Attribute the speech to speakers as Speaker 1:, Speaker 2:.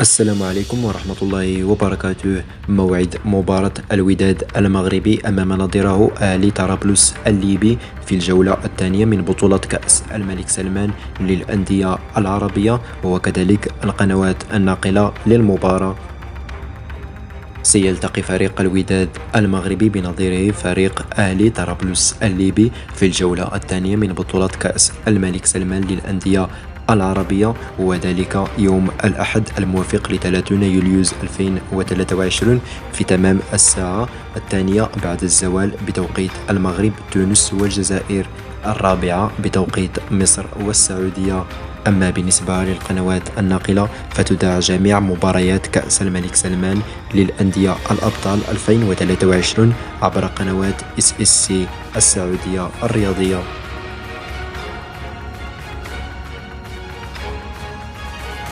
Speaker 1: السلام عليكم ورحمة الله وبركاته. موعد مباراة الوداد المغربي أمام نظيره أهلي طرابلس الليبي في الجولة الثانية من بطولة كأس الملك سلمان للأندية العربية، وكذلك القنوات الناقلة للمباراة. سيلتقي فريق الوداد المغربي بنظيره فريق أهلي طرابلس الليبي في الجولة الثانية من بطولة كأس الملك سلمان للأندية العربية، وذلك يوم الأحد الموافق ل 30 يوليو 2023 في تمام الساعة 2 بعد الزوال بتوقيت المغرب، تونس والجزائر 4 بتوقيت مصر والسعودية. أما بالنسبة للقنوات الناقلة فتذاع جميع مباريات كأس الملك سلمان للأندية الأبطال 2023 عبر قنوات SSC السعودية الرياضية.